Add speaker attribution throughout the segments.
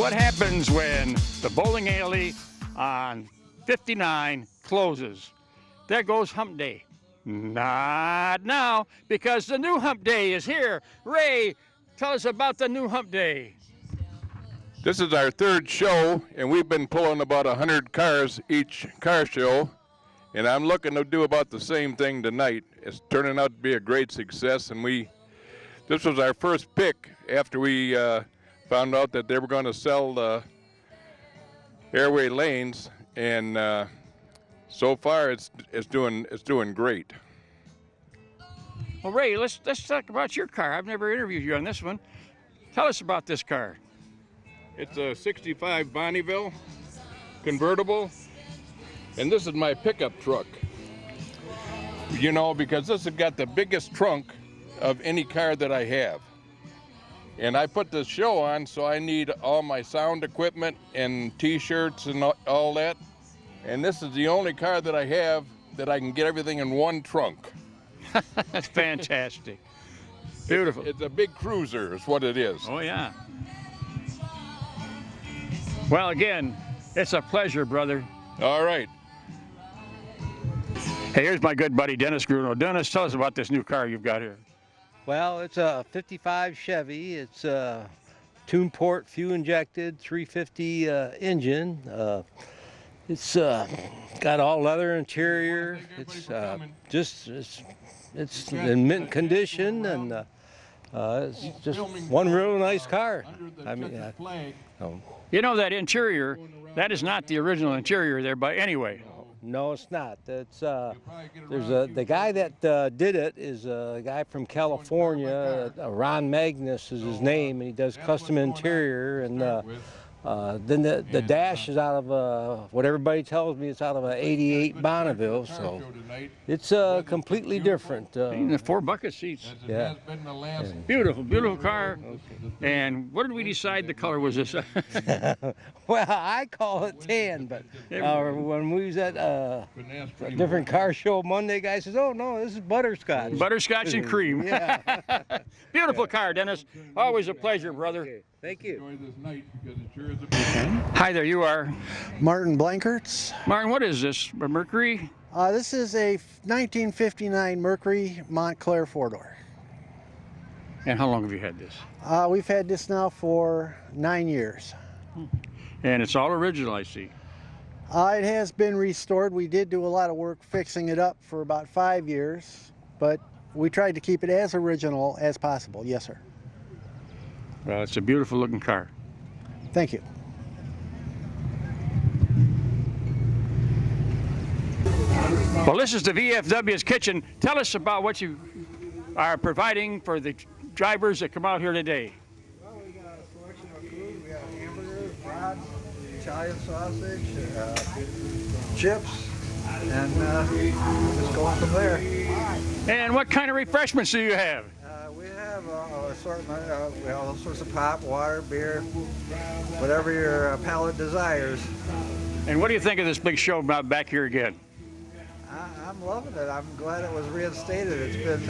Speaker 1: What happens when the bowling alley on 59 closes? There goes hump day. Not now, because the new hump day is here. Ray, tell us about the new hump day.
Speaker 2: This is our third show, and we've been pulling about 100 cars each car show, and I'm looking to do about the same thing tonight. It's turning out to be a great success, and this was our first pick after we found out that they were going to sell the airway lanes, and so far it's doing great.
Speaker 1: Well, Ray, let's talk about your car. I've never interviewed you on this one. Tell us about this car.
Speaker 2: It's a 65 Bonneville convertible, and this is my pickup truck. You know, because this has got the biggest trunk of any car that I have. And I put this show on, so I need all my sound equipment and t-shirts and all that. And this is the only car that I have that I can get everything in one trunk.
Speaker 1: That's fantastic. Beautiful.
Speaker 2: It's a big cruiser is what it is.
Speaker 1: Oh, yeah. Well, again, it's a pleasure, brother.
Speaker 2: All right.
Speaker 1: Hey, here's my good buddy, Dennis Gruno. Dennis, tell us about this new car you've got here.
Speaker 3: Well, it's a 55 Chevy. It's a tune port, fuel injected, 350 engine. It's got all leather interior. It's in mint condition, and it's just one real nice car. I mean,
Speaker 1: you know that interior, that is not the original interior there by any way.
Speaker 3: No, it's not. It's the guy that did it is a guy from California. Ron Magnus is his name, and he does custom interior. And then the dash is out of what everybody tells me it's out of an '88 Bonneville, so it's completely different.
Speaker 1: The 4 bucket seats.
Speaker 3: Yeah.
Speaker 1: Beautiful, beautiful car. And what did we decide the color was this?
Speaker 3: Well, I call it tan, but when we was at a different car show Monday, guy says, "Oh no, this is butterscotch."
Speaker 1: Butterscotch and cream.
Speaker 3: Yeah.
Speaker 1: Beautiful car, Dennis. Always a pleasure, brother.
Speaker 3: Okay. Thank you.
Speaker 1: Hi there, you are?
Speaker 4: Martin Blankerts.
Speaker 1: Martin, what is this, a Mercury?
Speaker 4: This is a 1959 Mercury Montclair 4-door.
Speaker 1: And how long have you had this?
Speaker 4: We've had this now for 9 years.
Speaker 1: And it's all original, I see.
Speaker 4: It has been restored. We did do a lot of work fixing it up for about 5 years, but we tried to keep it as original as possible. Yes, sir.
Speaker 1: Well, it's a beautiful looking car.
Speaker 4: Thank you.
Speaker 1: Well, this is the VFW's kitchen. Tell us about what you are providing for the drivers that come out here today.
Speaker 5: Well, we got a selection of food. We got hamburgers, brats, Italian sausage, chips, and just going from there.
Speaker 1: And what kind of refreshments do you have?
Speaker 5: We have an assortment. We have all sorts of pop, water, beer, whatever your palate desires.
Speaker 1: And what do you think of this big show about back here again?
Speaker 5: I'm loving it. I'm glad it was reinstated. It's been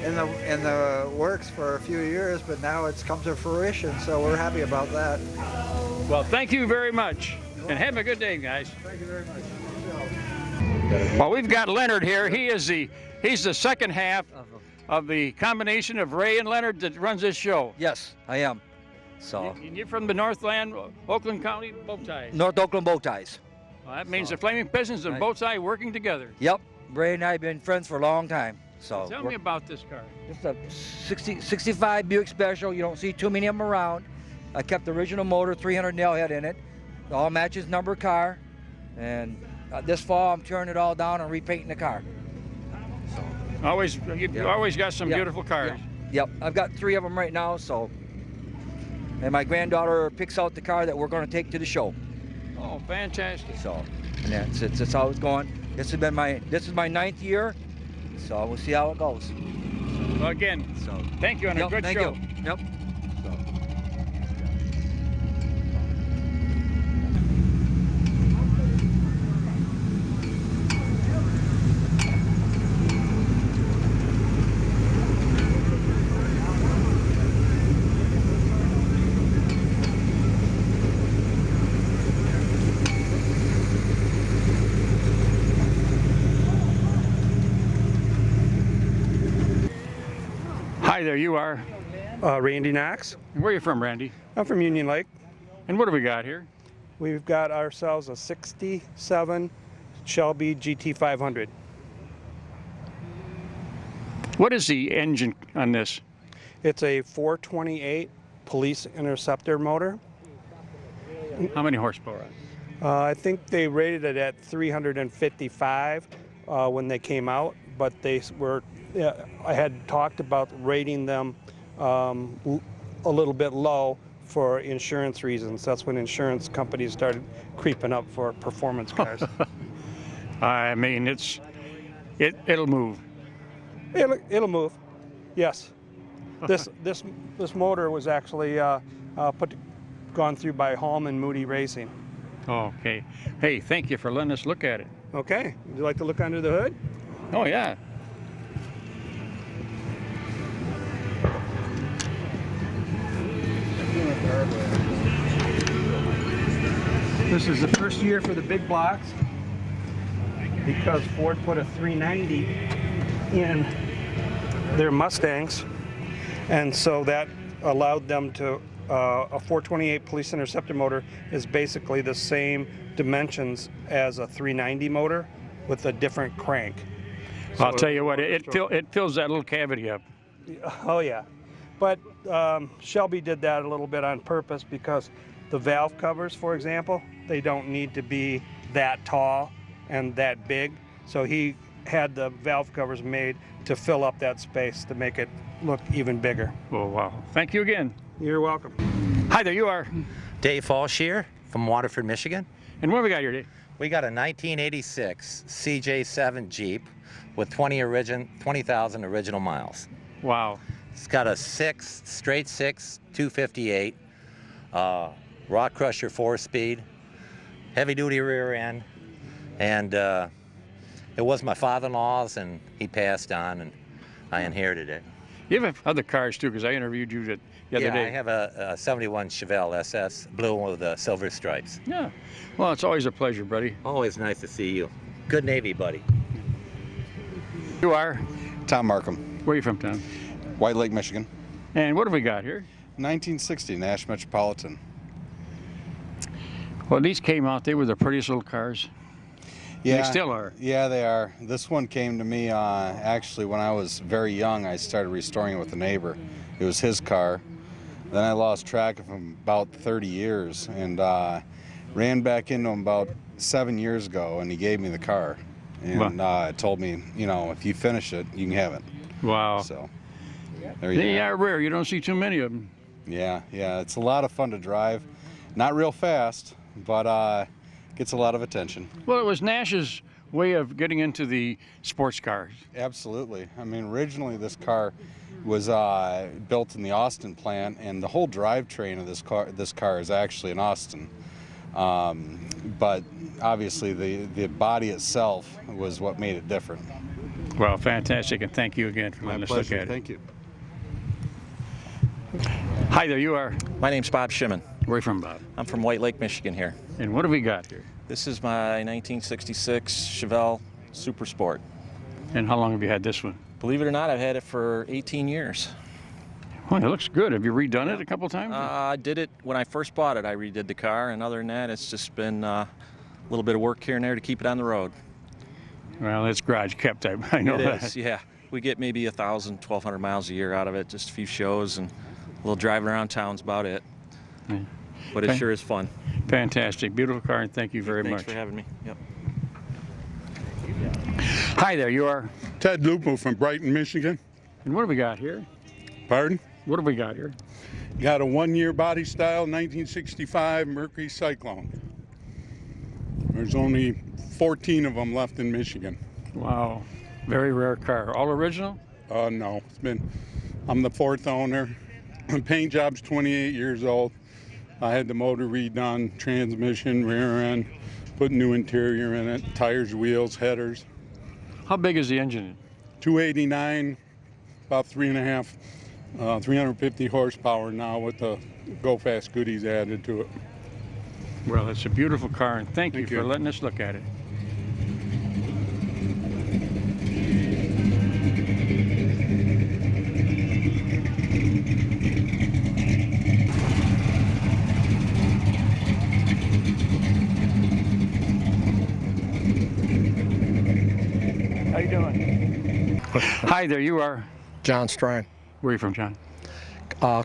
Speaker 5: in the works for a few years, but now it's come to fruition, so we're happy about that.
Speaker 1: Well, thank you very much, and have a good day, guys.
Speaker 5: Thank you very much.
Speaker 1: Well, we've got Leonard here. He's the second half of the combination of Ray and Leonard that runs this show.
Speaker 6: Yes, I am. So.
Speaker 1: And you're from the Northland, Oakland County Bow Ties.
Speaker 6: North Oakland Bow Ties.
Speaker 1: Well, that means the Flaming Pistons and Bow Tie working together.
Speaker 6: Yep. Ray and I have been friends for a long time. So.
Speaker 1: Tell me about this car.
Speaker 6: It's a 65 Buick Special. You don't see too many of them around. I kept the original motor, 300 nail head in it. It all matches number car. And this fall, I'm tearing it all down and repainting the car.
Speaker 1: You always got some beautiful cars.
Speaker 6: Yep. I've got 3 of them right now. So. And my granddaughter picks out the car that we're going to take to the show.
Speaker 1: Oh, fantastic!
Speaker 6: So, and that's how it's going. This is my 9th year, so we'll see how it goes.
Speaker 1: Well, again, thank you on a good show.
Speaker 6: Thank you. Yep.
Speaker 1: there, you are?
Speaker 7: Randy Knox.
Speaker 1: And where are you from, Randy?
Speaker 7: I'm from Union Lake.
Speaker 1: And what do we got here?
Speaker 7: We've got ourselves a 67 Shelby GT500.
Speaker 1: What is the engine on this?
Speaker 7: It's a 428 Police Interceptor motor.
Speaker 1: How many horsepower?
Speaker 7: I think they rated it at 355 when they came out, but they were. I had talked about rating them a little bit low for insurance reasons. That's when insurance companies started creeping up for performance cars.
Speaker 1: I mean, it'll move.
Speaker 7: It'll move. Yes. This motor was actually gone through by Hallman Moody Racing.
Speaker 1: Okay. Hey, thank you for letting us look at it.
Speaker 7: Okay. Would you like to look under the hood?
Speaker 1: Oh, yeah.
Speaker 7: This is the first year for the big blocks because Ford put a 390 in their Mustangs, and so that allowed them to a 428 Police Interceptor motor is basically the same dimensions as a 390 motor with a different crank.
Speaker 1: So I'll tell you what, it fills that little cavity up.
Speaker 7: Oh yeah, but Shelby did that a little bit on purpose because the valve covers, for example, they don't need to be that tall and that big. So he had the valve covers made to fill up that space to make it look even bigger.
Speaker 1: Oh, wow. Thank you again.
Speaker 7: You're welcome.
Speaker 1: Hi there, you are?
Speaker 8: Dave Fallshear from Waterford, Michigan.
Speaker 1: And what do we got here, Dave?
Speaker 8: We got a 1986 CJ7 Jeep with 20,000 original miles.
Speaker 1: Wow.
Speaker 8: It's got a straight six 258, rock crusher 4-speed, heavy duty rear end, and it was my father-in-law's and he passed on and I inherited it.
Speaker 1: You have other cars too, because I interviewed you the other day.
Speaker 8: Yeah, I have a 71 Chevelle SS, blue with silver stripes.
Speaker 1: Yeah. Well, it's always a pleasure, buddy.
Speaker 8: Always nice to see you. Good Navy, buddy.
Speaker 1: You are?
Speaker 9: Tom Markham.
Speaker 1: Where are you from, Tom?
Speaker 9: White Lake, Michigan.
Speaker 1: And what have we got here?
Speaker 9: 1960 Nash Metropolitan.
Speaker 1: Well, these came out, they were the prettiest little cars.
Speaker 9: Yeah,
Speaker 1: they still are.
Speaker 9: Yeah, they are. This one came to me actually when I was very young. I started restoring it with a neighbor. It was his car. Then I lost track of him about 30 years and ran back into him about 7 years ago, and he gave me the car. And told me, you know, if you finish it, you can have it.
Speaker 1: Wow.
Speaker 9: So there you go.
Speaker 1: They are rare. You don't see too many of them.
Speaker 9: Yeah, it's a lot of fun to drive. Not real fast, but gets a lot of attention.
Speaker 1: Well, it was Nash's way of getting into the sports cars.
Speaker 9: Absolutely. I mean, originally this car was built in the Austin plant, and the whole drivetrain of this car is actually in Austin. But obviously the body itself was what made it different.
Speaker 1: Well, fantastic, and thank you again for letting us look at it.
Speaker 9: Thank you.
Speaker 1: Hi there, you are?
Speaker 10: My name's Bob Shimon.
Speaker 1: Where are you from, Bob?
Speaker 10: I'm from White Lake, Michigan here.
Speaker 1: And what have we got here?
Speaker 10: This is my 1966 Chevelle Super Sport.
Speaker 1: And how long have you had this one?
Speaker 10: Believe it or not, I've had it for 18 years.
Speaker 1: Well, it looks good. Have you redone it a couple times?
Speaker 10: I did it when I first bought it. I redid the car, and other than that, it's just been a little bit of work here and there to keep it on the road.
Speaker 1: Well, it's garage kept. I know that.
Speaker 10: It is, yeah. We get maybe 1,000, 1,200 miles a year out of it, just a few shows and a little driving around town's about it.
Speaker 1: Yeah.
Speaker 10: But it sure is fun.
Speaker 1: Fantastic. Beautiful car, and thank you very much.
Speaker 10: Thanks for having me. Yep.
Speaker 1: Hi there, you are?
Speaker 11: Ted Lupo from Brighton, Michigan.
Speaker 1: And what have we got here?
Speaker 11: Pardon?
Speaker 1: What have we got here?
Speaker 11: Got a one-year body style 1965 Mercury Cyclone. There's only 14 of them left in Michigan.
Speaker 1: Wow. Very rare car. All original?
Speaker 11: No. I'm the fourth owner. The paint job's 28 years old. I had the motor redone, transmission, rear end, put new interior in it, tires, wheels, headers.
Speaker 1: How big is the engine?
Speaker 11: 289, about 350 horsepower now with the Go Fast goodies added to it.
Speaker 1: Well, it's a beautiful car, and thank you for letting us look at it. doing? Hi there, you are?
Speaker 12: John Strine,
Speaker 1: Where are you from, John?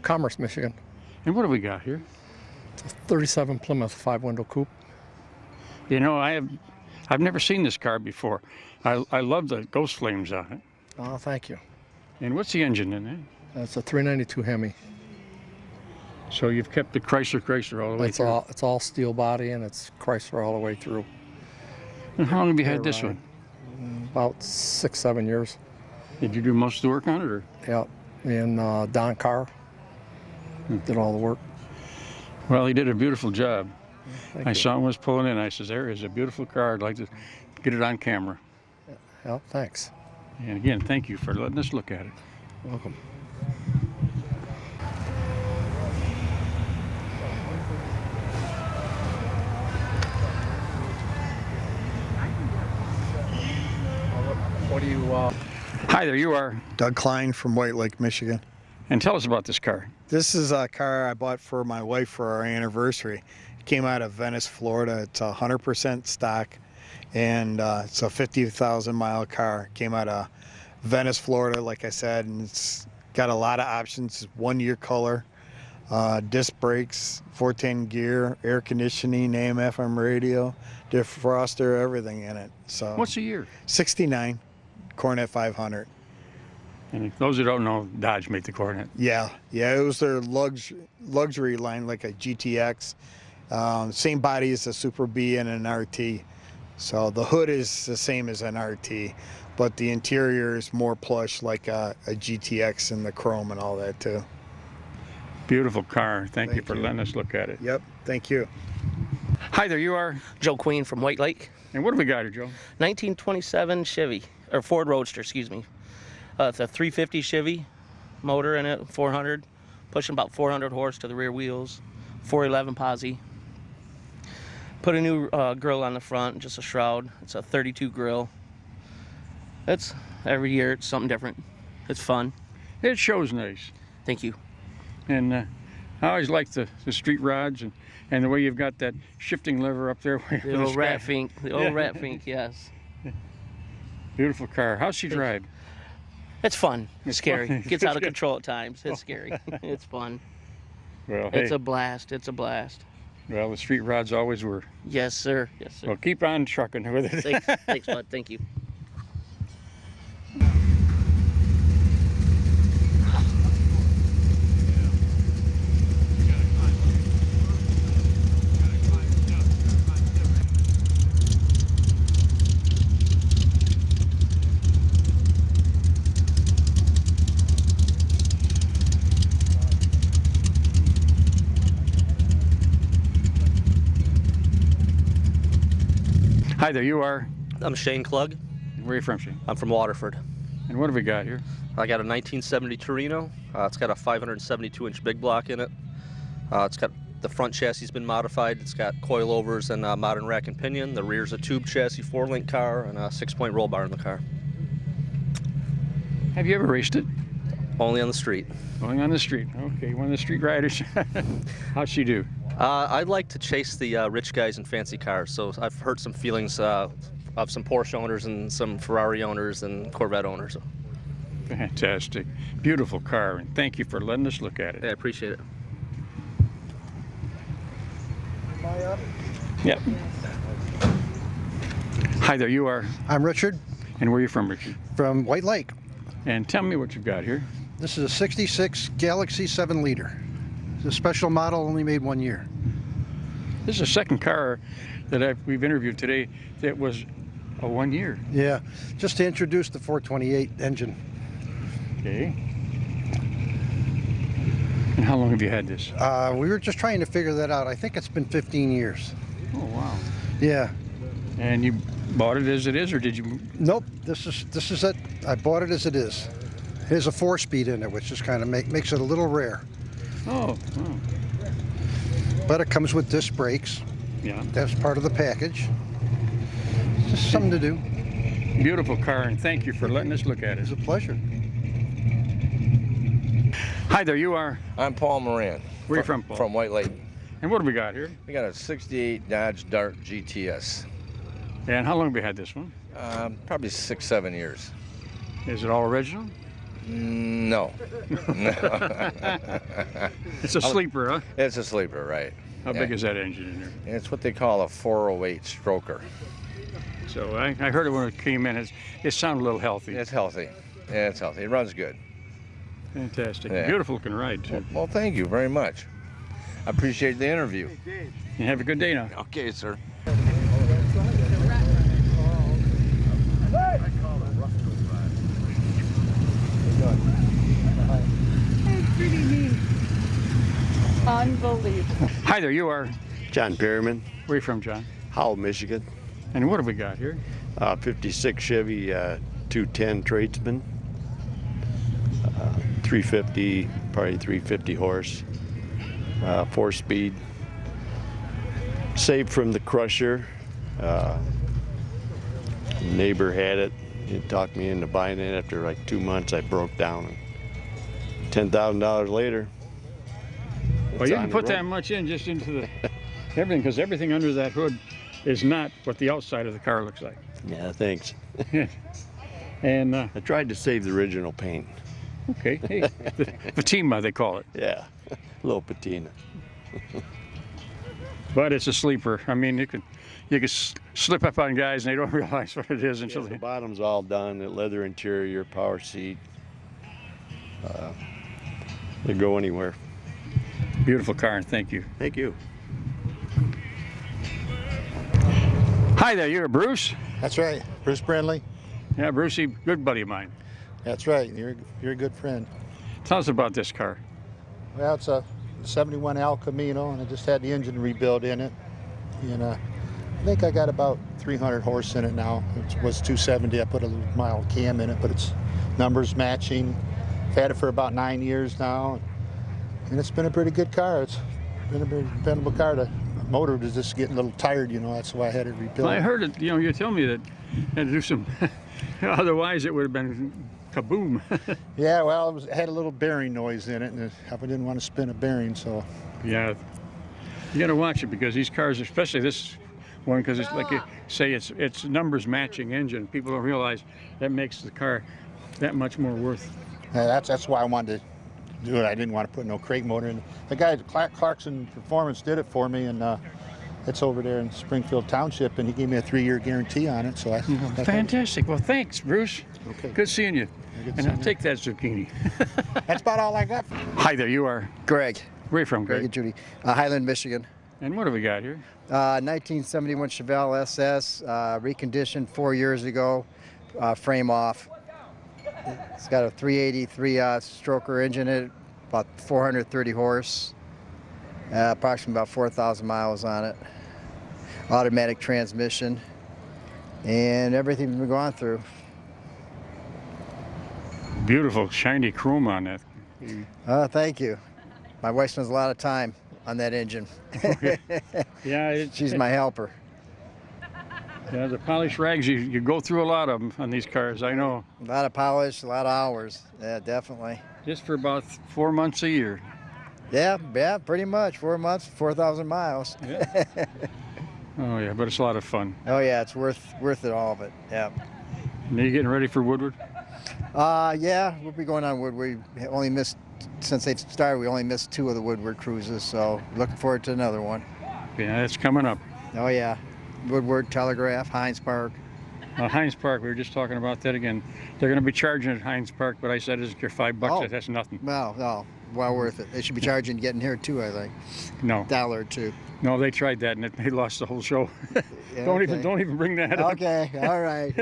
Speaker 12: Commerce, Michigan.
Speaker 1: And what do we got here?
Speaker 12: It's a 37 Plymouth 5-window coupe.
Speaker 1: You know, I've never seen this car before. I love the ghost flames on it.
Speaker 12: Oh, thank you.
Speaker 1: And what's the engine in it?
Speaker 12: It's a 392 Hemi.
Speaker 1: So you've kept the Chrysler all the way through?
Speaker 12: It's all steel body and it's Chrysler all the way through.
Speaker 1: And how long have you had this one?
Speaker 12: About 6-7 years.
Speaker 1: Did you do most of the work on it, or?
Speaker 12: Yeah, and Don Carr did all the work.
Speaker 1: Well, he did a beautiful job.
Speaker 12: Thank
Speaker 1: I
Speaker 12: you.
Speaker 1: saw him was pulling in. I says, there is a beautiful car. I'd like to get it on camera.
Speaker 12: Yeah, thanks.
Speaker 1: And again, thank you for letting us look at it.
Speaker 12: Welcome. What do you...
Speaker 1: Hi there, you are?
Speaker 13: Doug Klein from White Lake, Michigan.
Speaker 1: And tell us about this car.
Speaker 13: This is a car I bought for my wife for our anniversary. It came out of Venice, Florida. It's 100% stock, and it's a 50,000 mile car. Came out of Venice, Florida, like I said, and it's got a lot of options. It's 1-year color, disc brakes, 410 gear, air conditioning, AM, FM radio, defroster, everything in it. So
Speaker 1: What's the year?
Speaker 13: 69 Coronet 500.
Speaker 1: And those who don't know, Dodge made the Coronet.
Speaker 13: Yeah, it was their luxury line, like a GTX. Same body as a Super B and an RT. So the hood is the same as an RT, but the interior is more plush, like a GTX, and the chrome and all that too.
Speaker 1: Beautiful car. Thank you for letting us look at it.
Speaker 13: Yep, thank you.
Speaker 1: Hi there, you are?
Speaker 14: Joe Queen from White Lake.
Speaker 1: And what do we got here, Joe?
Speaker 14: 1927 Chevy, or Ford Roadster, excuse me. It's a 350 Chevy, motor in it, 400, pushing about 400 horse to the rear wheels, 411 posi. Put a new grill on the front, just a shroud. It's a 32 grill. It's every year it's something different. It's fun.
Speaker 1: It shows nice.
Speaker 14: Thank you.
Speaker 1: And I always like the street rods and the way you've got that shifting lever up there.
Speaker 14: The old rat fink, yes.
Speaker 1: Beautiful car. How's she drive?
Speaker 14: It's fun. It's scary.
Speaker 1: fun.
Speaker 14: Gets out of control at times. It's scary. It's fun.
Speaker 1: Well,
Speaker 14: it's
Speaker 1: hey.
Speaker 14: a blast. It's a blast.
Speaker 1: Well, the street rods always were.
Speaker 14: Yes, sir. Yes, sir.
Speaker 1: Well, keep on trucking with it.
Speaker 14: Thanks, bud. Thank you.
Speaker 1: Hi there, you are?
Speaker 15: I'm Shane Klug.
Speaker 1: Where are you from, Shane?
Speaker 15: I'm from Waterford.
Speaker 1: And what have we got here?
Speaker 15: I got a 1970 Torino. It's got a 572-inch big block in it. It's got the front chassis been modified. It's got coilovers and modern rack and pinion. The rear's a tube chassis 4-link car and a 6-point roll bar in the car.
Speaker 1: Have you ever raced it?
Speaker 15: Only on the street.
Speaker 1: Only on the street. Okay, one of the street riders. How'd she do?
Speaker 15: I like to chase the rich guys in fancy cars, so I've heard some feelings of some Porsche owners and some Ferrari owners and Corvette owners.
Speaker 1: Fantastic. Beautiful car, and thank you for letting us look at it.
Speaker 15: I appreciate it.
Speaker 1: Yep. Hi there, you are?
Speaker 4: I'm Richard.
Speaker 1: And where are you from, Richard?
Speaker 4: From White Lake.
Speaker 1: And tell me what you've got here.
Speaker 4: This is a 66 Galaxy 7-liter. It's a special model, only made 1 year.
Speaker 1: This is the second car that we've interviewed today that was a 1 year.
Speaker 4: Yeah, just to introduce the 428 engine.
Speaker 1: Okay. And how long have you had this?
Speaker 4: We were just trying to figure that out. I think it's been 15 years.
Speaker 1: Oh, wow.
Speaker 4: Yeah.
Speaker 1: And you bought it as it is, or did you?
Speaker 4: Nope, this is it. I bought it as it is. There's a 4-speed in it, which just kind of makes it a little rare.
Speaker 1: Oh, wow.
Speaker 4: But it comes with disc brakes.
Speaker 1: Yeah.
Speaker 4: That's part of the package. Just something to do.
Speaker 1: Beautiful car, and thank you for letting us look at it.
Speaker 4: It's a pleasure.
Speaker 1: Hi there, you are?
Speaker 16: I'm Paul Moran.
Speaker 1: Where are you from, Paul?
Speaker 16: From White Lake.
Speaker 1: And what do we got here?
Speaker 16: We got a 68 Dodge Dart GTS.
Speaker 1: And how long have you had this one?
Speaker 16: Probably 6, 7 years.
Speaker 1: Is it all original?
Speaker 16: No.
Speaker 1: It's a sleeper, huh?
Speaker 16: It's a sleeper, right.
Speaker 1: How big is that engine in there?
Speaker 16: It's what they call a 408 stroker.
Speaker 1: So I heard it when it came in. It sounded a little healthy.
Speaker 16: It's healthy. Yeah, it's healthy. It runs good.
Speaker 1: Fantastic.
Speaker 16: Yeah.
Speaker 1: Beautiful looking ride, too.
Speaker 16: Well, thank you very much. I appreciate the interview.
Speaker 1: You have a good day now.
Speaker 16: Okay, sir.
Speaker 17: Pretty neat. Unbelievable.
Speaker 1: Hi there, you are?
Speaker 18: John Perryman.
Speaker 1: Where are you from, John?
Speaker 18: Howell, Michigan.
Speaker 1: And what have we got here?
Speaker 18: 56 Chevy 210 Tradesman. 350, probably 350 horse. 4-speed. Saved from the Crusher. Neighbor had it. He talked me into buying it. After like 2 months, I broke down. $10,000 later.
Speaker 1: Well, you can put that much in just into the everything, because everything under that hood is not what the outside of the car looks like.
Speaker 18: Yeah, thanks.
Speaker 1: And
Speaker 18: I tried to save the original paint.
Speaker 1: Okay, hey, patina they call it.
Speaker 18: Yeah, a little patina.
Speaker 1: But it's a sleeper. I mean, you could slip up on guys and they don't realize what it is until
Speaker 18: The bottom's all done. The leather interior, power seat. They go anywhere.
Speaker 1: Beautiful car, and thank you.
Speaker 18: Thank you.
Speaker 1: Hi there, you're Bruce?
Speaker 19: That's right, Bruce Brindley.
Speaker 1: Yeah, Brucey, good buddy of mine.
Speaker 19: That's right, you're a good friend.
Speaker 1: Tell us about this car.
Speaker 19: Well, it's a 71 El Camino, and I just had the engine rebuilt in it. And I think I got about 300 horse in it now. It was 270, I put a little mild cam in it, but it's numbers matching. I've had it for about 9 years now, and it's been a pretty good car. It's been a very dependable car. The motor was just getting a little tired, that's why I had it rebuilt.
Speaker 1: Well, I heard it, you tell me that you had to do some, otherwise it would have been kaboom.
Speaker 19: Yeah, well, it had a little bearing noise in it, and I didn't want to spin a bearing, so.
Speaker 1: Yeah, you got to watch it, because these cars, especially this one, because it's like you say, it's numbers matching engine. People don't realize that makes the car that much more worth.
Speaker 19: That's why I wanted to do it. I didn't want to put no crate motor in. The guy at Clarkson Performance did it for me, and it's over there in Springfield Township, and he gave me a 3-year guarantee on it. So
Speaker 1: Fantastic. Well, thanks, Bruce.
Speaker 19: Okay.
Speaker 1: Good seeing you. And I'll take that zucchini.
Speaker 19: That's about all I got.
Speaker 1: Hi there, you are?
Speaker 20: Greg.
Speaker 1: Where are you from, Greg?
Speaker 20: Greg and Judy. Highland, Michigan.
Speaker 1: And what have we got here?
Speaker 20: 1971 Chevelle SS, reconditioned 4 years ago, frame off. It's got a 383 stroker engine in it, about 430 horse, approximately about 4,000 miles on it. Automatic transmission, and everything we've gone through.
Speaker 1: Beautiful shiny chrome on that.
Speaker 20: Thank you. My wife spends a lot of time on that engine.
Speaker 1: Yeah,
Speaker 20: she's my helper.
Speaker 1: Yeah, the polish rags, you go through a lot of them on these cars, I know.
Speaker 20: A lot of polish, a lot of hours. Yeah, definitely.
Speaker 1: Just for about 4 months a year.
Speaker 20: Yeah, pretty much. 4 months, 4,000 miles.
Speaker 1: Yeah. Oh yeah, but it's a lot of fun.
Speaker 20: Oh yeah, it's worth it, all of it. Yeah.
Speaker 1: And are you getting ready for Woodward?
Speaker 20: Yeah, we'll be going on Woodward. We only missed, since they've started, we only missed 2 of the Woodward cruises, so looking forward to another one.
Speaker 1: Yeah, it's coming up.
Speaker 20: Oh yeah. Woodward, Telegraph, Hines Park.
Speaker 1: Hines Park, we were just talking about that again. They're going to be charging at Hines Park, but I said, is it your $5?
Speaker 20: Oh.
Speaker 1: That's nothing.
Speaker 20: No, well worth it. They should be charging getting here too, I think.
Speaker 1: No.
Speaker 20: $1 or $2.
Speaker 1: No, they tried that and they lost the whole show.
Speaker 20: Yeah,
Speaker 1: don't
Speaker 20: okay.
Speaker 1: even bring that up.
Speaker 20: Okay, all right.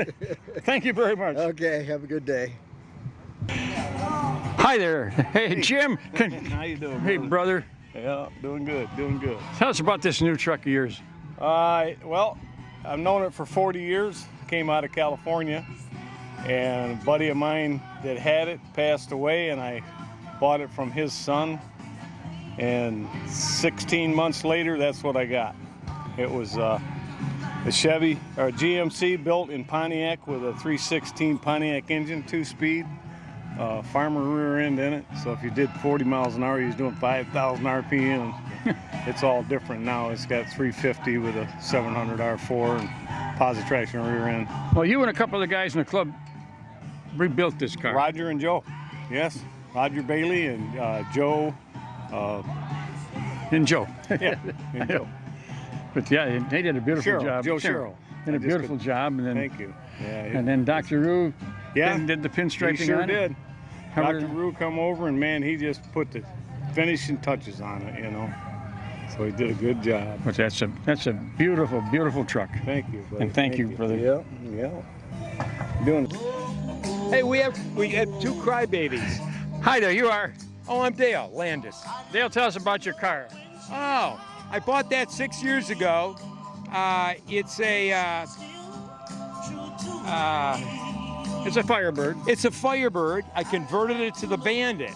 Speaker 1: Thank you very much.
Speaker 20: Okay, have a good day.
Speaker 1: Hi there. Hey, Jim.
Speaker 21: How you doing?
Speaker 1: Hey, brother.
Speaker 21: Yeah, doing good, doing good.
Speaker 1: Tell us about this new truck of yours.
Speaker 21: Well, I've known it for 40 years. Came out of California, and a buddy of mine that had it passed away, and I bought it from his son. And 16 months later, that's what I got. It was a Chevy or GMC built in Pontiac with a 316 Pontiac engine, 2-speed, farmer rear end in it. So if you did 40 miles an hour, you was doing 5,000 RPM. It's all different now. It's got 350 with a 700 R4 and positive traction rear end.
Speaker 1: Well, you and a couple of the guys in the club rebuilt this car.
Speaker 21: Roger and Joe. Yes. Roger Bailey and Joe.
Speaker 1: And Joe.
Speaker 21: Yeah. And Joe.
Speaker 1: But yeah, they did a beautiful
Speaker 21: Cheryl,
Speaker 1: job.
Speaker 21: Joe Cheryl.
Speaker 1: Did a beautiful job. And then,
Speaker 21: thank you. Yeah.
Speaker 1: And then Dr. Rue did the pinstriping
Speaker 21: He sure
Speaker 1: on it.
Speaker 21: did.
Speaker 1: Covered-
Speaker 21: Dr. Rue come over and man, he just put the finishing touches on it, you know. So he did a good job.
Speaker 1: But that's a beautiful, beautiful truck.
Speaker 21: Thank you, buddy.
Speaker 1: And thank you for the.
Speaker 21: Yeah. Doing.
Speaker 2: Hey, we have two crybabies.
Speaker 1: Hi there, you are.
Speaker 2: Oh, I'm Dale Landis.
Speaker 1: Dale, tell us about your car.
Speaker 2: Oh, I bought that 6 years ago. It's a
Speaker 1: It's a Firebird.
Speaker 2: It's a Firebird. I converted it to the Bandit.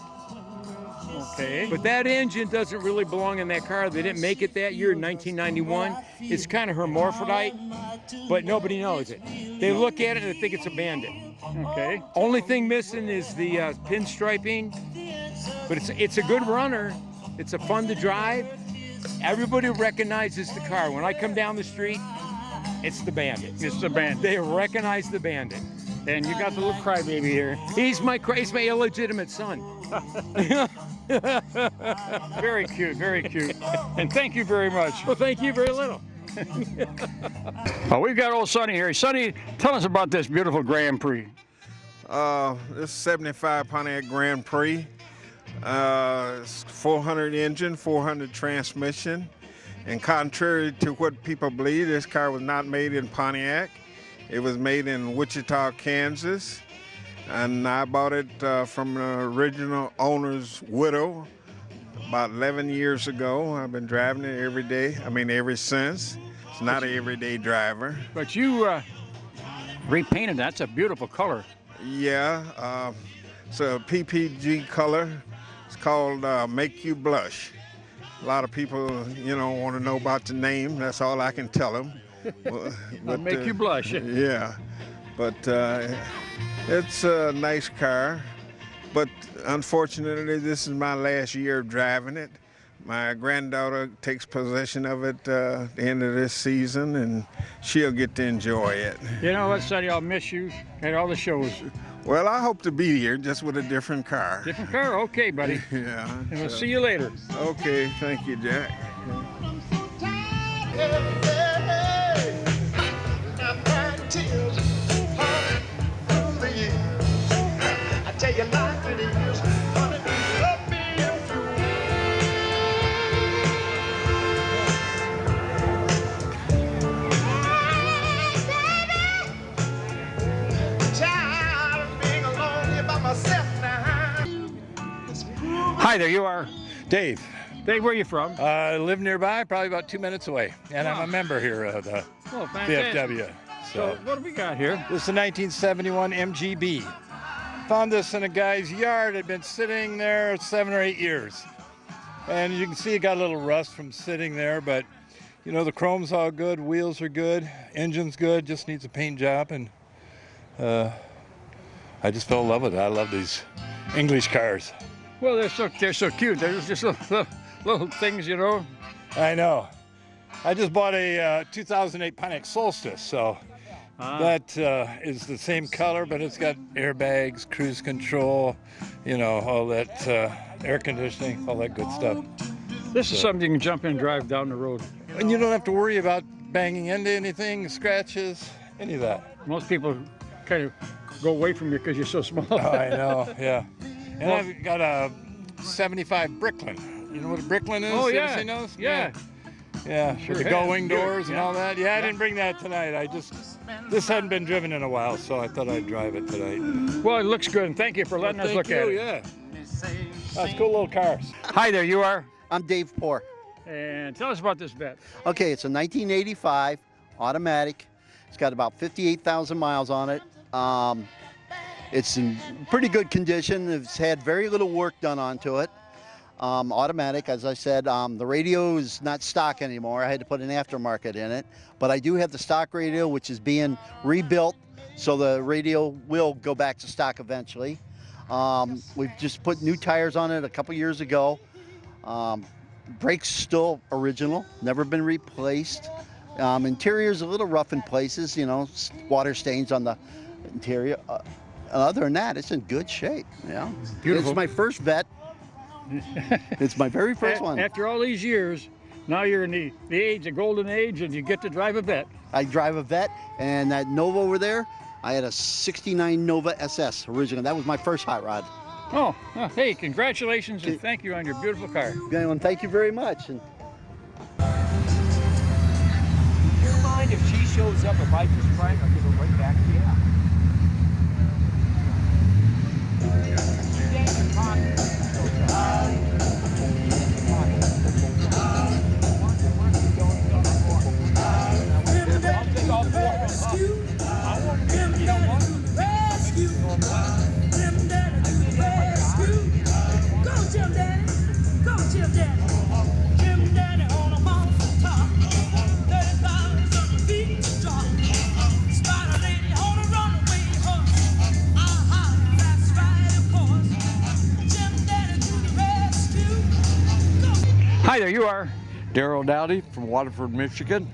Speaker 1: Okay.
Speaker 2: But that engine doesn't really belong in that car. They didn't make it that year in 1991. It's kind of hermaphrodite, but nobody knows it. They look at it and they think it's a Bandit.
Speaker 1: Okay.
Speaker 2: Only thing missing is the pinstriping, but it's a good runner. It's a fun to drive. Everybody recognizes the car. When I come down the street, it's the Bandit.
Speaker 1: It's the Bandit.
Speaker 2: They recognize the Bandit.
Speaker 1: And you got the little crybaby here.
Speaker 2: He's my illegitimate son.
Speaker 1: Very cute, very cute. And thank you very much.
Speaker 2: Well, thank you very little.
Speaker 1: Well, we've got old Sonny here. Sonny, tell us about this beautiful Grand Prix.
Speaker 22: This 75 Pontiac Grand Prix. It's 400 engine, 400 transmission. And contrary to what people believe, this car was not made in Pontiac. It was made in Wichita, Kansas. And I bought it from the original owner's widow about 11 years ago. I've been driving it every day, ever since. It's not an everyday driver.
Speaker 1: But you repainted that. That's a beautiful color.
Speaker 22: Yeah, it's a PPG color. It's called Make You Blush. A lot of people, want to know about the name. That's all I can tell them.
Speaker 1: But, make you blush.
Speaker 22: Yeah, but it's a nice car. But unfortunately, this is my last year of driving it. My granddaughter takes possession of it at the end of this season, and she'll get to enjoy it.
Speaker 1: You know what, Sonny? I'll miss you at all the shows.
Speaker 22: Well, I hope to be here, just with a different car.
Speaker 1: Different car? Okay, buddy.
Speaker 22: Yeah.
Speaker 1: And we'll see you later.
Speaker 22: Okay, thank you, Jack.
Speaker 1: Hi there, you are?
Speaker 23: Dave.
Speaker 1: Dave, where are you from?
Speaker 23: I live nearby, probably about 2 minutes away. And I'm a member here of the VFW.
Speaker 1: So what do we got here?
Speaker 23: This is a 1971 MGB. Found this in a guy's yard. It had been sitting there 7 or 8 years. And you can see it got a little rust from sitting there, but the chrome's all good, wheels are good, engine's good, just needs a paint job. And I just fell in love with it. I love these English cars.
Speaker 1: Well, they're so cute. They're just little things,
Speaker 23: I know. I just bought a 2008 Pontiac Solstice, so that is the same color, but it's got airbags, cruise control, all that air conditioning, all that good stuff.
Speaker 1: This is something you can jump in and drive down the road.
Speaker 23: And you don't have to worry about banging into anything, scratches, any of that.
Speaker 1: Most people kind of go away from you because you're so small.
Speaker 23: Oh, I know, yeah. And I've got a 75 Bricklin. You know what a Bricklin is?
Speaker 1: Oh, yeah.
Speaker 23: Ever seen those?
Speaker 1: Yeah.
Speaker 23: Yeah,
Speaker 1: Sure
Speaker 23: with the
Speaker 1: have.
Speaker 23: gull-wing doors and
Speaker 1: Yeah.
Speaker 23: all that. Yeah, I didn't bring that tonight. This hadn't been driven in a while, so I thought I'd drive it tonight.
Speaker 1: Well, it looks good, and thank you for letting us look at it.
Speaker 23: Yeah. That's cool little cars.
Speaker 1: Hi there, you are?
Speaker 24: I'm Dave Poor.
Speaker 1: And tell us about this vet.
Speaker 24: Okay, it's a 1985 automatic. It's got about 58,000 miles on it. It's in pretty good condition. It's had very little work done onto it. Automatic, as I said, the radio is not stock anymore. I had to put an aftermarket in it. But I do have the stock radio, which is being rebuilt, so the radio will go back to stock eventually. We've just put new tires on it a couple years ago. Brakes still original, never been replaced. Interior's a little rough in places, you know, water stains on the interior. Other than that, it's in good shape. Yeah,
Speaker 1: Beautiful.
Speaker 24: It's my first vet. It's my very first one.
Speaker 1: After all these years, now you're in the age, the golden age, and you get to drive a vet.
Speaker 24: I drive a vet, and that Nova over there, I had a '69 Nova SS original. That was my first hot rod.
Speaker 1: Oh, hey, congratulations and thank you on your beautiful car.
Speaker 24: Yeah, and thank you very much. And
Speaker 2: Do you mind if she shows up, if I just try and I'll give her right back to you?
Speaker 1: Hi there, you are?
Speaker 18: Darrell Dowdy from Waterford, Michigan.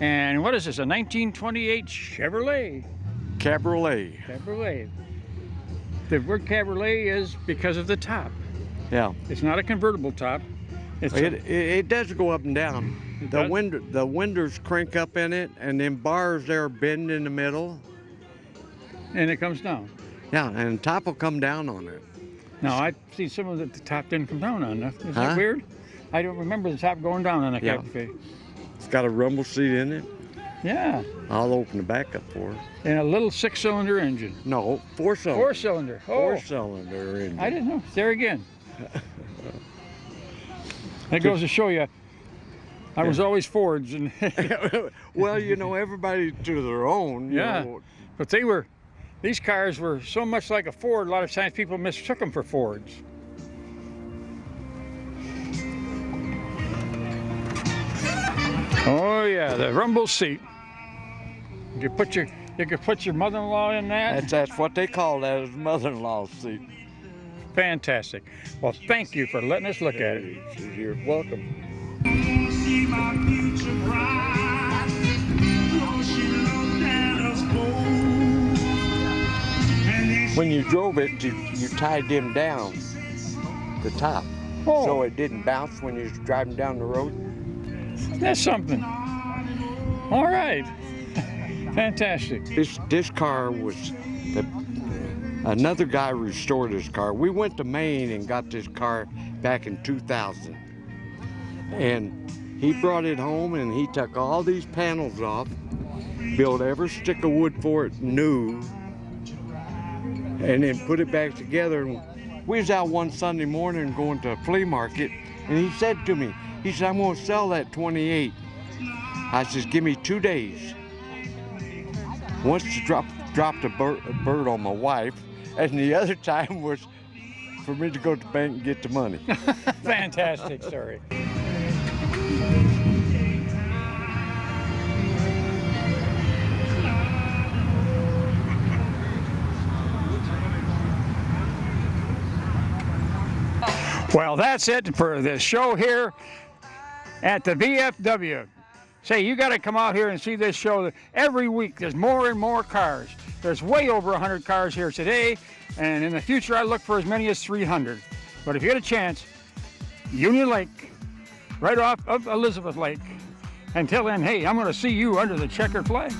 Speaker 1: And what is this, a 1928 Chevrolet?
Speaker 18: Cabriolet.
Speaker 1: Cabriolet. The word cabriolet is because of the top.
Speaker 18: Yeah.
Speaker 1: It's not a convertible top. It's
Speaker 18: It does go up and down. The windows crank up in it, and then bars there bend in the middle.
Speaker 1: And it comes down.
Speaker 18: Yeah, and the top will come down on it.
Speaker 1: Now, I've seen some of the top didn't come down on that. Is
Speaker 18: Huh?
Speaker 1: that weird? I don't remember the top going down on a
Speaker 18: Yeah.
Speaker 1: cafe.
Speaker 18: It's got a rumble seat in it.
Speaker 1: Yeah.
Speaker 18: I'll open the back up for it.
Speaker 1: And a little 6-cylinder engine.
Speaker 18: No, 4-cylinder.
Speaker 1: 4-cylinder. Oh.
Speaker 18: 4-cylinder engine.
Speaker 1: I didn't know. There again. That goes to show you, I was always Fords. And
Speaker 18: Well, you know, everybody to their own. you
Speaker 1: yeah.
Speaker 18: know.
Speaker 1: But these cars were so much like a Ford, a lot of times people mistook them for Fords. Oh yeah, the rumble seat. You could put your mother-in-law in that.
Speaker 18: That's what they call that, is mother-in-law's seat.
Speaker 1: Fantastic. Well, thank you for letting us look at it.
Speaker 18: You're welcome. When you drove it, you tied them down, the top, so it didn't bounce when you was driving down the road.
Speaker 1: That's something. All right. Fantastic.
Speaker 18: This car was, another guy restored his car. We went to Maine and got this car back in 2000. And he brought it home and he took all these panels off, built every stick of wood for it new, and then put it back together. We was out one Sunday morning going to a flea market, and he said to me, he said, I'm gonna sell that 28. I says, give me 2 days. Once dropped a bird on my wife, and the other time was for me to go to the bank and get the money.
Speaker 1: Fantastic story. Well, that's it for the show here at the VFW. Say, you got to come out here and see this show. Every week there's more and more cars. There's way over 100 cars here today, and in the future I look for as many as 300. But if you get a chance, Union Lake, right off of Elizabeth Lake. Until then, hey, I'm going to see you under the checkered flag.